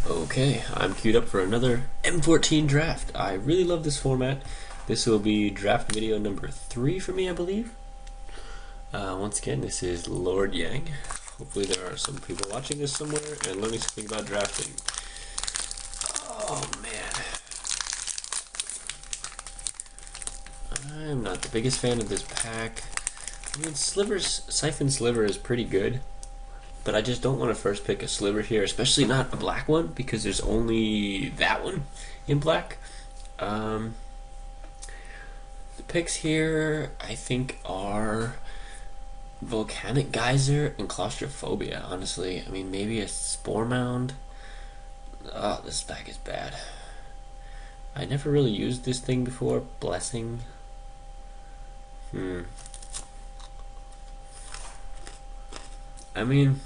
Okay, I'm queued up for another M14 draft. I really love this format. This will be draft video number 3 for me, I believe. Once again, this is Lord Yang. Hopefully there are some people watching this somewhere and learning something about drafting. Oh man. I'm not the biggest fan of this pack. I mean, Siphon Sliver is pretty good. But I just don't want to first pick a sliver here, especially not a black one, because there's only that one in black. The picks here, I think, are Volcanic Geyser and Claustrophobia, honestly. I mean, maybe a Spore Mound. Oh, this pack is bad. I never really used this thing before. Blessing. I mean,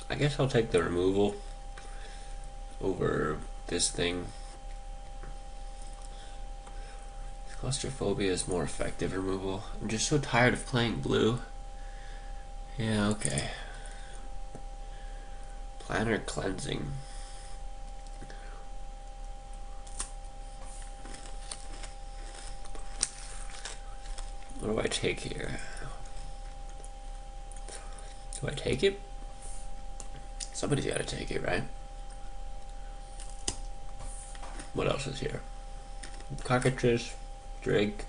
I guess I'll take the removal over this thing. Claustrophobia is more effective removal. I'm just so tired of playing blue. Yeah, okay. Planner Cleansing. What do I take here? Do I take it? Somebody's got to take it, right? What else is here? Cockatrice, Drake.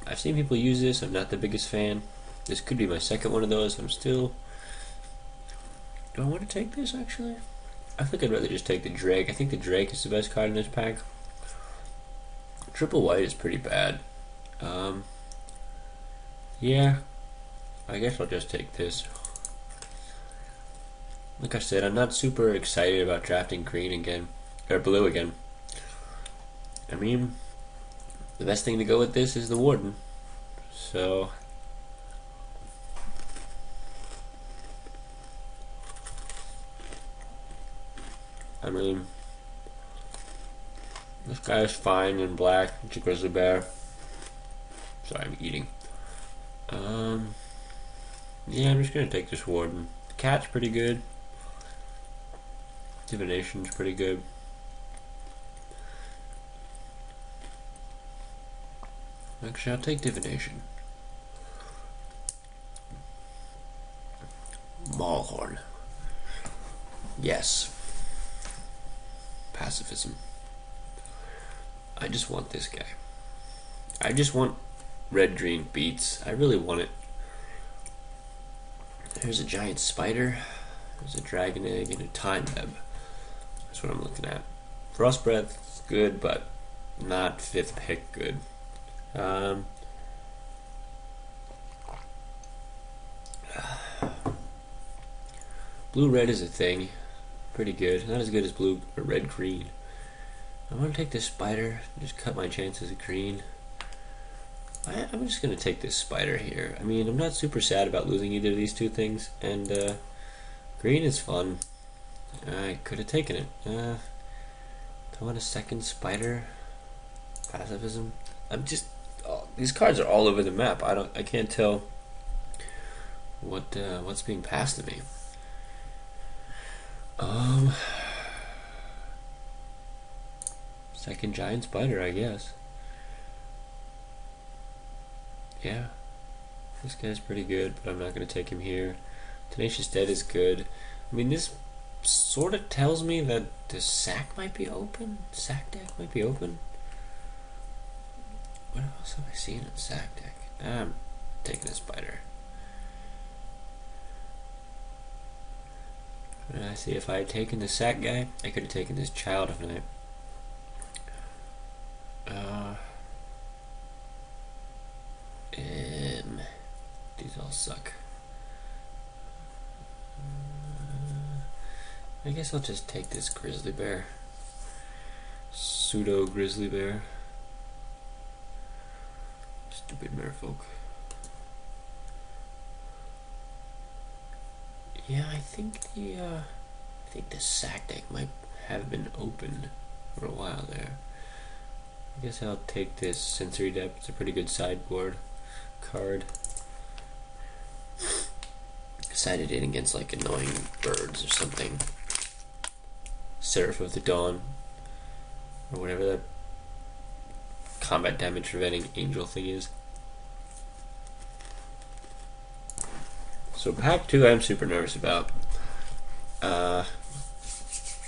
I've seen people use this. I'm not the biggest fan. This could be my second one of those. I'm still... Do I want to take this, actually? I think I'd rather just take the Drake. I think the Drake is the best card in this pack. Triple white is pretty bad. Yeah. I guess I'll just take this. Like I said, I'm not super excited about drafting green again, or blue again. I mean, the best thing to go with this is the Warden. So, I mean, this guy is fine in black. It's a grizzly bear. Sorry, I'm eating. Yeah, I'm just gonna take this Warden. The cat's pretty good. Divination's pretty good. Actually, I'll take Divination. Maulhorn. Yes. Pacifism. I just want this guy. I just want red-green beats. I really want it. There's a giant spider. There's a dragon egg and a time web. That's what I'm looking at. Frost Breath is good, but not 5th pick good. Blue-red is a thing. Pretty good. Not as good as blue or red-green. I want to take this spider. Just cut my chances of green. I'm just going to take this spider here. I mean, I'm not super sad about losing either of these two things. And green is fun. I could have taken it. Do I want a second spider? Pacifism? I'm just... Oh, these cards are all over the map. I can't tell what's being passed to me. Second giant spider, I guess. Yeah. This guy's pretty good, but I'm not going to take him here. Tenacious Dead is good. I mean, this sort of tells me that the sack might be open. Sack deck might be open. What else have I seen in sack deck? I'm taking a spider. I see, if I had taken the sack guy, I could have taken this Child of Night. These all suck. I guess I'll just take this grizzly bear. Pseudo grizzly bear. Stupid merfolk. Yeah, I think the sack deck might have been open for a while there. I guess I'll take this Sensory Depth. It's a pretty good sideboard card. Decided in against like annoying birds or something. Seraph of the Dawn, or whatever that combat damage preventing angel thing is. So pack 2 I'm super nervous about. I'm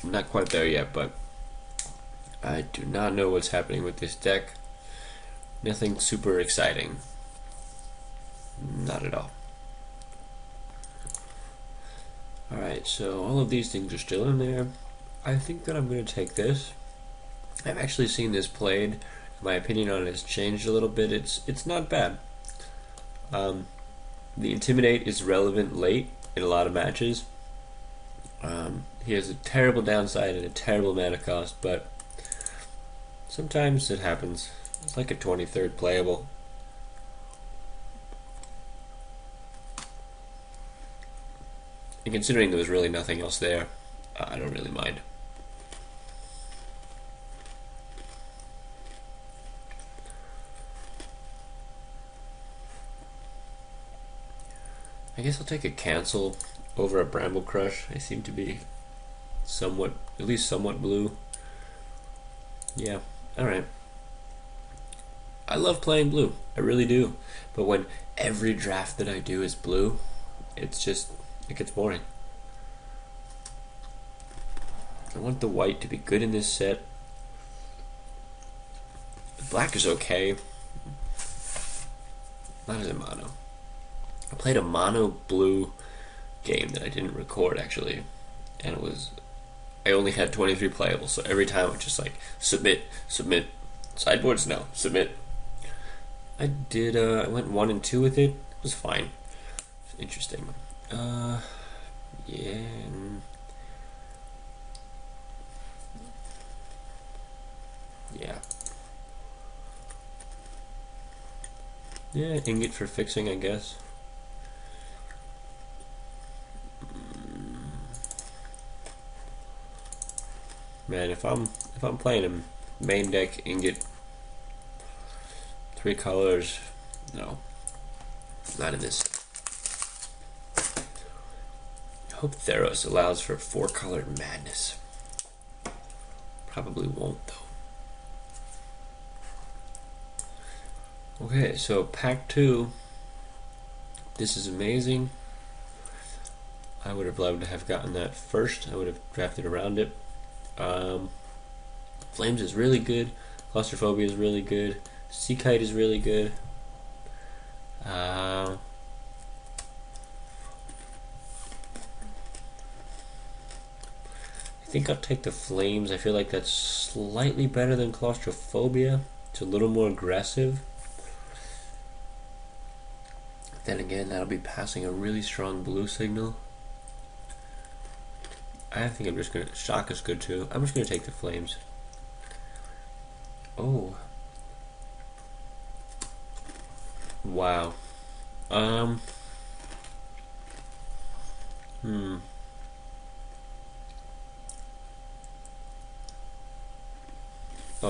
not quite there yet, but I do not know what's happening with this deck. Nothing super exciting. Not at all. Alright, so all of these things are still in there. I think that I'm going to take this. I've actually seen this played. My opinion on it has changed a little bit. It's not bad. The Intimidate is relevant late in a lot of matches. He has a terrible downside and a terrible mana cost, but sometimes it happens. It's like a 23rd playable. And considering there was really nothing else there, I don't really mind. I guess I'll take a cancel over a Bramble Crush. I seem to be somewhat, at least somewhat blue. Yeah, alright. I love playing blue, I really do. But when every draft that I do is blue, it's just, it gets boring. I want the white to be good in this set. The black is okay. Not as a mono. I played a mono blue game that I didn't record actually, and it was, I only had 23 playables, so every time I was just like, submit, sideboards, no, submit. I did, I went 1 and 2 with it. It was fine. It's interesting. Yeah. Yeah. Yeah, ingot for fixing, I guess. Man, if I'm playing a main deck ingot, 3 colors, no, not in this. I hope Theros allows for 4-colored madness. Probably won't though. Okay, so pack 2. This is amazing. I would have loved to have gotten that first. I would have drafted around it. Flames is really good. Claustrophobia is really good. Sea Kite is really good. I think I'll take the Flames. I feel like that's slightly better than Claustrophobia. It's a little more aggressive. Then again, that'll be passing a really strong blue signal. I think I'm just gonna, Shock is good too. I'm just gonna take the Flames. Oh. Wow. Oh,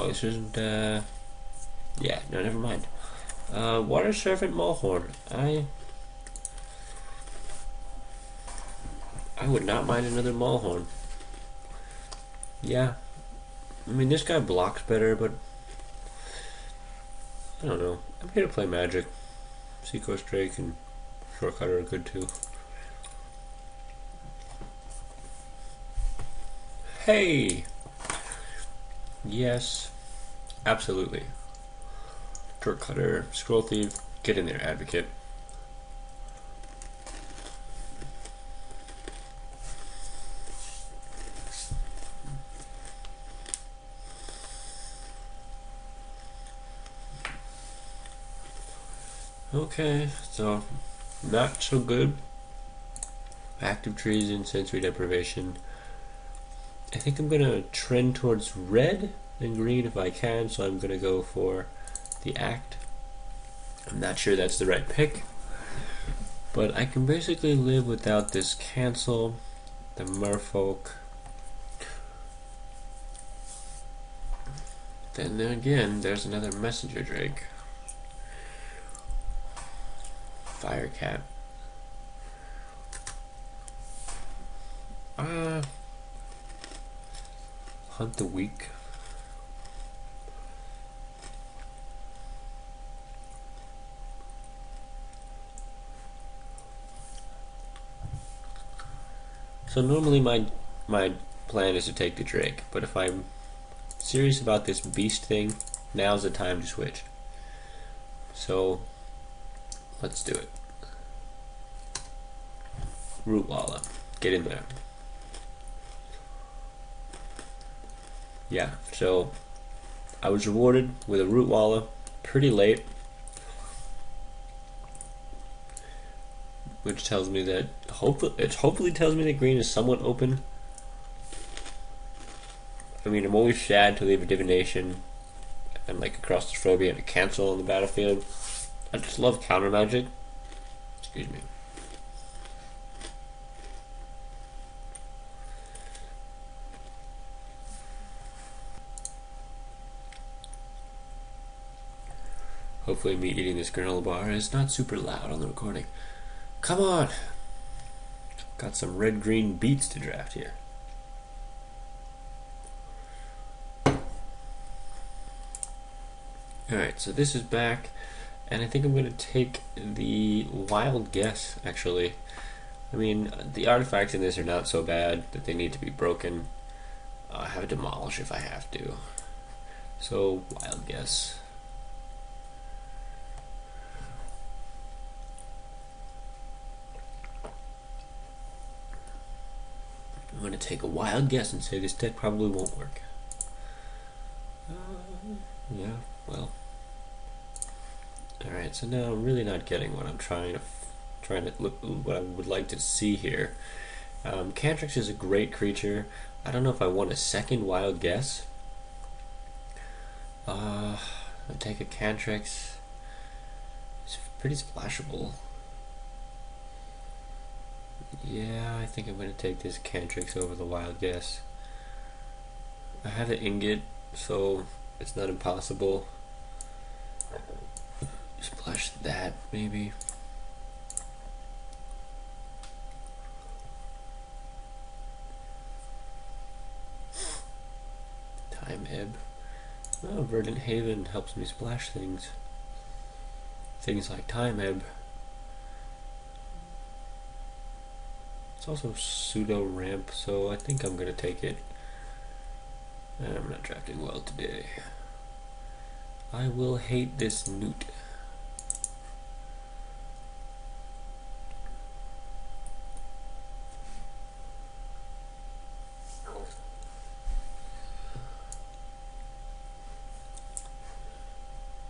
this isn't, yeah, no, never mind. Water Serpent Mulhorn. I would not mind another Mulhorn. Yeah. I mean, this guy blocks better, but I don't know. I'm here to play Magic. Seacoast Drake and Shortcutter are good too. Hey! Yes. Absolutely. Shortcutter, Scroll Thief, get in there, Advocate. Okay, so not so good. Active Treason, Sensory Deprivation. I think I'm gonna trend towards red and green if I can, so I'm gonna go for the Act. I'm not sure that's the right pick, but I can basically live without this cancel, the Merfolk. Then again, there's another Messenger Drake. Firecat. Hunt the weak. So normally my plan is to take the Drake, but if I'm serious about this beast thing, now's the time to switch. So let's do it. Rootwalla, get in there. Yeah, so I was rewarded with a Rootwalla pretty late, which tells me that hopefully tells me that green is somewhat open. I mean, I'm always sad to leave a divination and like a claustrophobia and a cancel on the battlefield. I just love counter magic. Excuse me. Hopefully me eating this granola bar is not super loud on the recording. Come on! Got some red-green beets to draft here. Alright, so this is back, and I think I'm going to take the wild guess, actually. I mean, the artifacts in this are not so bad that they need to be broken. I have a demolish if I have to. So, wild guess. I'm going to take a wild guess and say this deck probably won't work. Yeah, well. Alright, so now I'm really not getting what I'm trying to look, what I would like to see here. Cantrix is a great creature. I don't know if I want a second wild guess. I'll take a Cantrix. It's pretty splashable. Yeah, I think I'm going to take this Cantrix over the wild guess. I have an ingot, so it's not impossible. Splash that, maybe. Time Ebb. Oh, Verdant Haven helps me splash things. Things like Time Ebb. It's also pseudo ramp, so I think I'm gonna take it. I'm not drafting well today. I will hate this newt.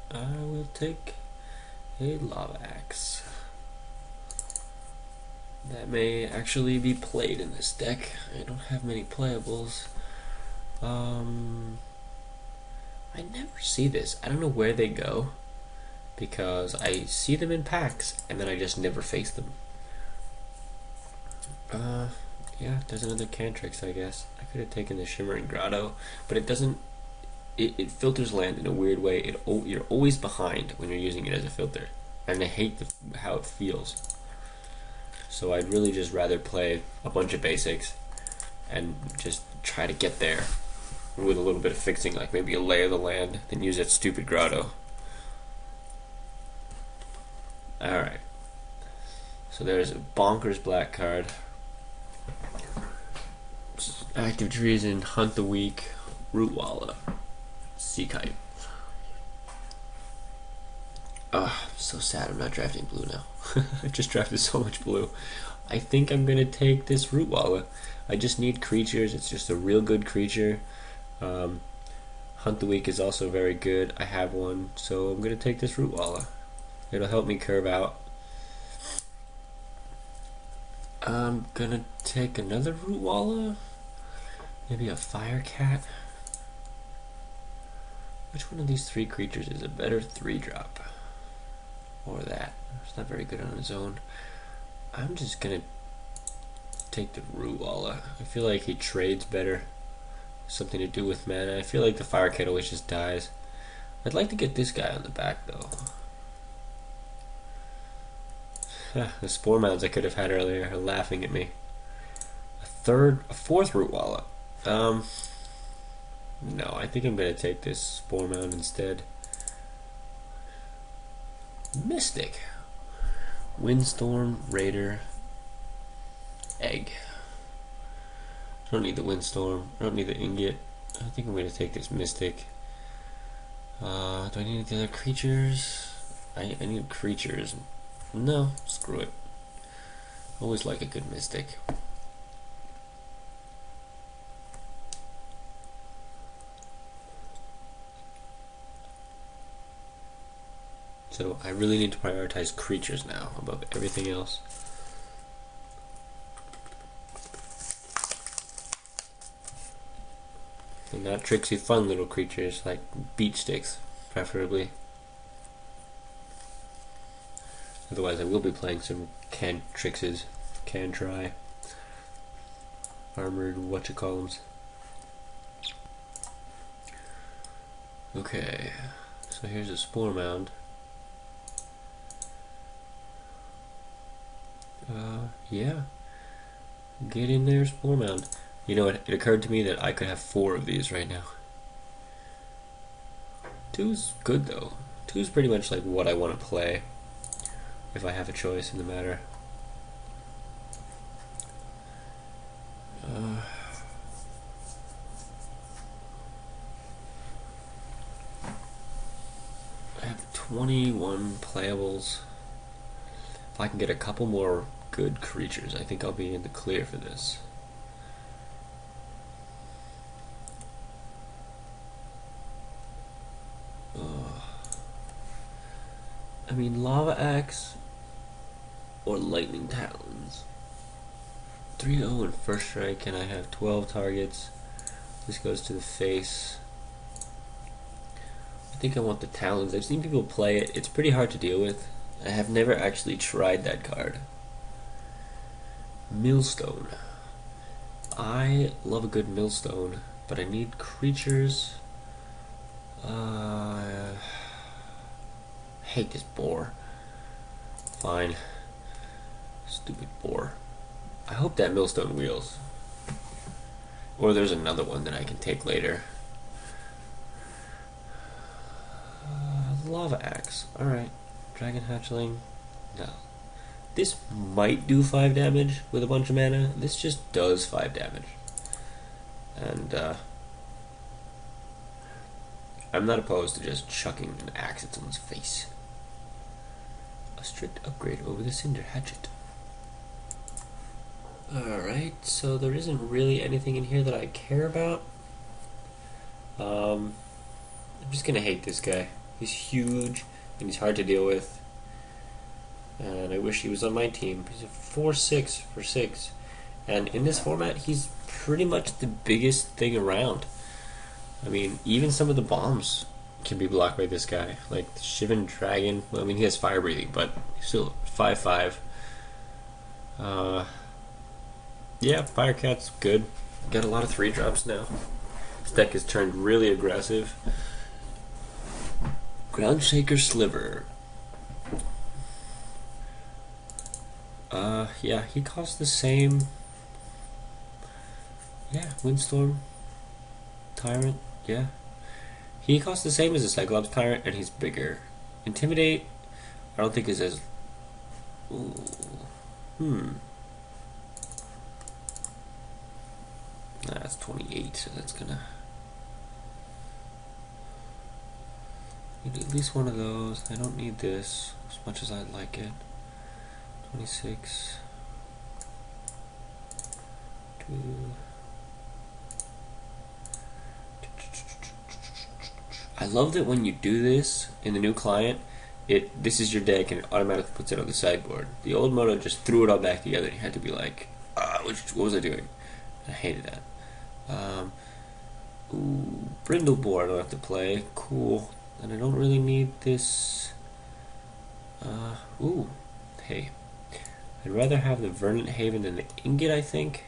I will take a lava axe. That may actually be played in this deck. I don't have many playables. I never see this. I don't know where they go, because I see them in packs and then I just never face them. Yeah, there's another Cantrix, I guess. I could have taken the Shimmering Grotto, but it doesn't. It filters land in a weird way. You're always behind when you're using it as a filter, and I hate how it feels. So I'd really just rather play a bunch of basics and just try to get there with a little bit of fixing, like maybe a Lay of the Land, than use that stupid Grotto. Alright. So there's a bonkers black card. Active Treason, Hunt the Weak, Rootwalla, Sea Kite. Ah, I'm so sad I'm not drafting blue now. I just drafted so much blue. I think I'm gonna take this Rootwalla. I just need creatures. It's just a real good creature. Hunt the Weak is also very good. I have one, so I'm gonna take this Rootwalla. It'll help me curve out. I'm gonna take another Rootwalla. Maybe a Fire Cat. Which one of these three creatures is a better 3-drop? Or that. It's not very good on its own. I'm just gonna take the Rootwalla. I feel like he trades better. Something to do with mana. I feel like the Fire Cat always just dies. I'd like to get this guy on the back though. The Spore Mounds I could have had earlier are laughing at me. A fourth Rootwalla. No, I think I'm going to take this Spore Mound instead. Mystic. Windstorm, Raider, Egg. I don't need the Windstorm. I don't need the Ingot. I think I'm going to take this Mystic. Do I need the other creatures? I need creatures. No, screw it. Always like a good Mystic. So I really need to prioritize creatures now above everything else. And not tricksy fun little creatures like beach sticks, preferably. Otherwise I will be playing some cantrixes. Can try. Armored whatchacallums. Okay, so here's a Spore Mound. Yeah. Get in there, Spore Mound. You know, it occurred to me that I could have 4 of these right now. 2's good though. 2's pretty much like what I want to play if I have a choice in the matter. I have 21 playables. If I can get a couple more good creatures, I think I'll be in the clear for this. I mean, Lava Axe or Lightning Talons. 3-0 in first strike, and I have 12 targets. This goes to the face. I think I want the Talons. I've seen people play it. It's pretty hard to deal with. I have never actually tried that card. Millstone. I love a good Millstone, but I need creatures. Hate this boar. Fine. Stupid boar. I hope that Millstone wheels. Or there's another one that I can take later. Lava Axe. Alright. Dragon Hatchling. No. This might do 5 damage with a bunch of mana. This just does 5 damage. And, I'm not opposed to just chucking an axe at someone's face. A strict upgrade over the Cinder Hatchet. Alright, so there isn't really anything in here that I care about. I'm just gonna hate this guy. He's huge and he's hard to deal with. And I wish he was on my team. He's a 4/6 for 6. And in this format, he's pretty much the biggest thing around. I mean, even some of the bombs can be blocked by this guy. Like the Shivan Dragon. Well, I mean, he has fire breathing, but he's still 5/5. Yeah, Firecat's good. Got a lot of 3-drops now. This deck has turned really aggressive. Groundshaker Sliver. Yeah, he costs the same. Yeah, Windstorm Tyrant, yeah. He costs the same as a Cyclops Tyrant, and he's bigger. Intimidate, I don't think is as... Ooh. That's 28, so that's gonna... Need at least one of those. I don't need this as much as I'd like it. 26. 2. I love that when you do this in the new client, this is your deck and it automatically puts it on the sideboard. The old Moto just threw it all back together and you had to be like, what was I doing? I hated that. Brindleboar I don't have to play. Cool. And I don't really need this. Hey. I'd rather have the Verdant Haven than the Ingot, I think.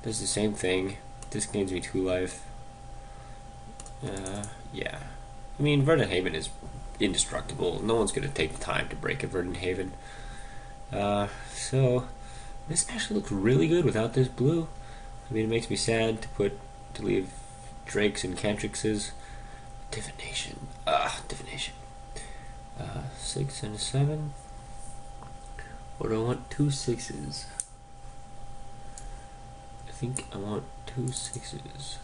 Does the same thing. This gains me 2 life. Yeah. I mean, Verdant Haven is indestructible. No one's going to take the time to break a Verdant Haven. So, this actually looks really good without this blue. I mean, it makes me sad to leave drakes and cantrixes. Divination. Divination. 6 and a 7. Or do I want 2 6s? I think I want 2 6s.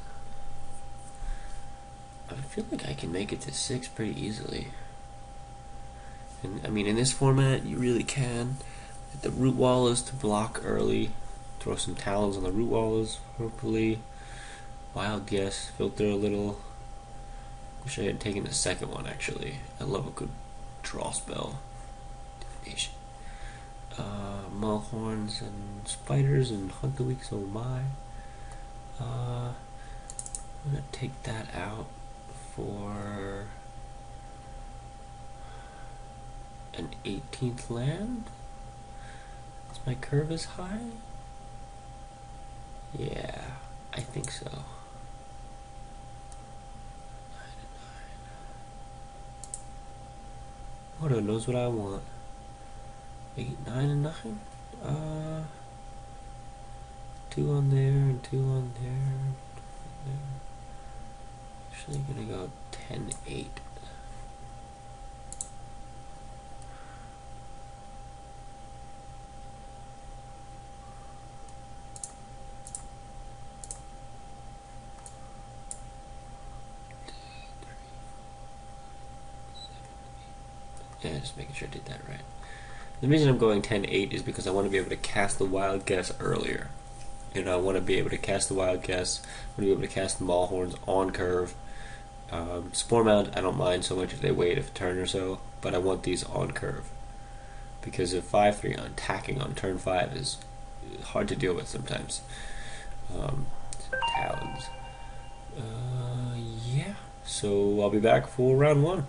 I feel like I can make it to 6 pretty easily. And I mean, in this format, you really can. The root wall is to block early. Throw some talons on the root walls, hopefully. Wild guess, filter a little. Wish I had taken the second one, actually. I love a good draw spell. Divination. Mulhorns and spiders and hunt the weak, so my. I'm gonna take that out for an 18th land. Is my curve as high? Yeah, I think so. 9 and 9. Odo knows what I want. 8, 9, and 9. 2 on there and 2 on there. Actually, gonna go 10, 8. Yeah, just making sure I did that right. The reason I'm going 10-8 is because I want to be able to cast the wild guess earlier. You know, I want to be able to cast the wild guess. I want to be able to cast the Maulhorns on curve. Spore Mound, I don't mind so much if they wait a turn or so, but I want these on curve. Because if 5-3 attacking on turn 5 is hard to deal with sometimes. Talons. Yeah, so I'll be back for round 1.